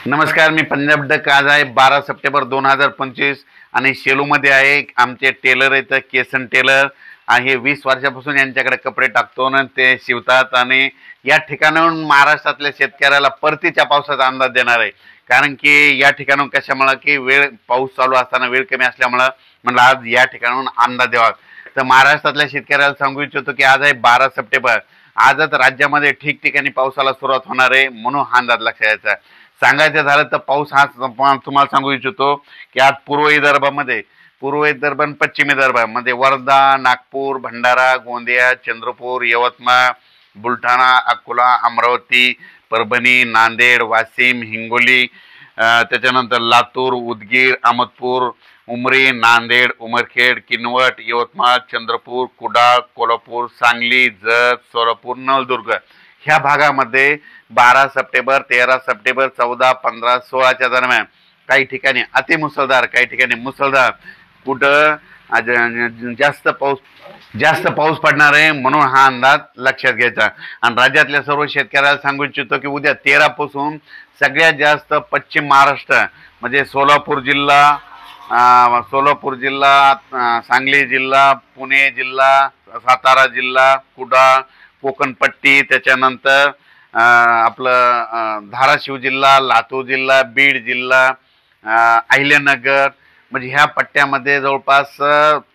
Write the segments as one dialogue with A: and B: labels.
A: नमस्कार, मी पंजाब डक. आज आहे 12 सप्टेंबर 2025 आणि शेलूमध्ये आहे आमचे टेलर आहेत, केसन टेलर आहे. 20 वर्षापासून यांच्याकडे कपडे टाकतो आणि ते शिवतात आणि या ठिकाणाहून महाराष्ट्रातल्या शेतकऱ्याला परतीच्या पावसाचा अंदाज देणार आहे. कारण की या ठिकाणाहून कशामुळे की पाऊस चालू असताना वेळ कमी असल्यामुळे म्हणलं आज या ठिकाणाहून अंदाज द्यावा. तर महाराष्ट्रातल्या शेतकऱ्याला सांगू इच्छितो की आज आहे 12 सप्टेंबर. आजच राज्यामध्ये ठिकठिकाणी पावसाला सुरुवात होणार आहे, म्हणून हा अंदाज लक्षात घ्यायचा. सांगायचं झालं तर पाऊस हा तुम्हाला सांगू इच्छितो की आज पूर्व विदर्भ आणि पश्चिम विदर्भामध्ये वर्धा, नागपूर, भंडारा, गोंदिया, चंद्रपूर, यवतमाळ, बुलढाणा, अकोला, अमरावती, परभणी, नांदेड, वाशिम, हिंगोली, त्याच्यानंतर लातूर, उदगीर, अहमदपूर, उमरी, नांदेड, उमरखेड, किनवट, यवतमाळ, चंद्रपूर, कुडाळ, कोल्हापूर, सांगली, जत, सोलापूर, नळदुर्ग ह्या भागामध्ये 12 सप्टेंबर, 13 सप्टेंबर, 14, 15, 16च्या दरम्यान काही ठिकाणी अतिमुसळधार, काही ठिकाणी मुसळधार, कुठं जास्त पाऊस पडणार आहे, म्हणून हा अंदाज लक्षात घ्यायचा. आणि राज्यातल्या सर्व शेतकऱ्याला सांगू इच्छितो की उद्या 13 पासून सगळ्यात जास्त पश्चिम महाराष्ट्र म्हणजे सोलापूर जिल्हा, सांगली जिल्हा, पुणे जिल्हा, सातारा जिल्हा, कुडाळ, कोकणपट्टी, त्याच्यानंतर आपलं धाराशिव जिल्हा, लातूर जिल्हा, बीड जिल्हा, अहिल्यानगर म्हणजे ह्या पट्ट्यामध्ये जवळपास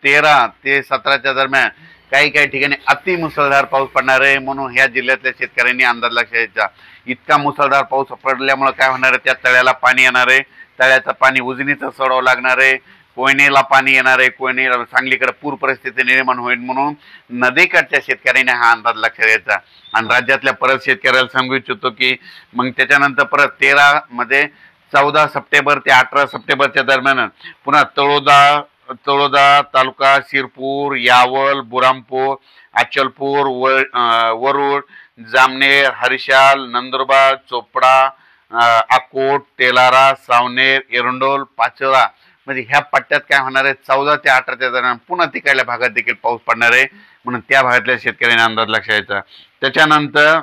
A: 13 ते 17च्या दरम्यान काही ठिकाणी अतिमुसळधार पाऊस पडणार आहे. म्हणून ह्या जिल्ह्यातल्या शेतकऱ्यांनी अंदाज लक्षात घ्यायचा. इतका मुसळधार पाऊस पडल्यामुळे काय होणार आहे, त्या तळ्याला पाणी येणार आहे, तळ्याचं पाणी उजनीचं सोडावं लागणार आहे, कोयनेला पाणी येणार आहे, कोयने सांगलीकडे पूर परिस्थिती निर्माण होईल. म्हणून नदीकडच्या शेतकऱ्यांनी हा अंदाज लक्षात घ्यायचा. आणि राज्यातल्या परत शेतकऱ्याला सांगू इच्छितो की मग त्याच्यानंतर परत 13 मध्ये 14 सप्टेंबर ते 18 सप्टेंबरच्या दरम्यान पुन्हा तळोदा तालुका, शिरपूर, यावल, बुरामपूर, अचलपूर, वरुड, जामनेर, हरिशाल, नंदुरबार, चोपडा, अकोट, तेलारा, सावनेर, एरंडोल, पाचोरा म्हणजे ह्या पट्ट्यात काय होणार आहे, 14 ते 18च्या दरम्यान पुन्हा तिकडल्या भागात देखील पाऊस पडणार आहे. म्हणून त्या भागातल्या शेतकऱ्यांनी अंदाज लक्षात घ्यायचा. त्याच्यानंतर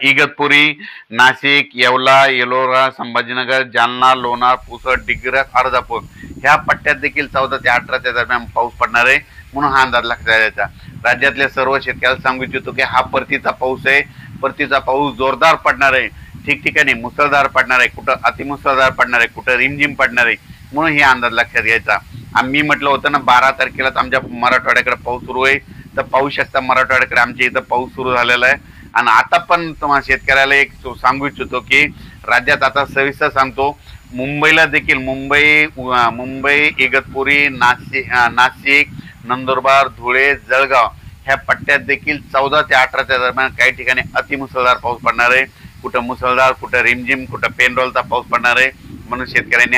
A: इगतपुरी, नाशिक, येवला, येलोरा, संभाजीनगर, जालना, लोणार, पुसद, डिग्रस, अर्धापूर ह्या पट्ट्यात देखील 14 ते 18च्या दरम्यान पाऊस पडणार आहे. म्हणून हा अंदाज लक्षात घ्यायचा. राज्यातल्या सर्व शेतकऱ्याला सांगू इच्छितो की हा परतीचा पाऊस आहे. परतीचा पाऊस जोरदार पडणार आहे, ठिकठिकाणी मुसळधार पडणार आहे, कुठं अतिमुसळधार पडणार आहे, कुठं रिमझिम पडणार आहे. म्हणून हे अंदाज लक्षात घ्यायचा. आम्ही म्हटलं होतं ना 12 तारखेलाच आमच्या मराठवाड्याकडे पाऊस सुरू आहे. तर पाहू शकता मराठवाड्याकडे आमच्या इथं पाऊस सुरू झालेला आहे. आणि आता पण तुम्हाला शेतकऱ्याला एक सांगू इच्छितो की राज्यात आता सविस्तर सांगतो, मुंबईला देखील मुंबई, इगतपुरी, नाशिक, नंदुरबार, धुळे, जळगाव ह्या पट्ट्यात देखील 14 ते 18च्या दरम्यान काही ठिकाणी अतिमुसळधार पाऊस पडणार आहे. कुठं मुसळधार, कुठं रिमझिम, कुठं पेनरोलचा पाऊस पडणार आहे. म्हणून शेतकऱ्यांनी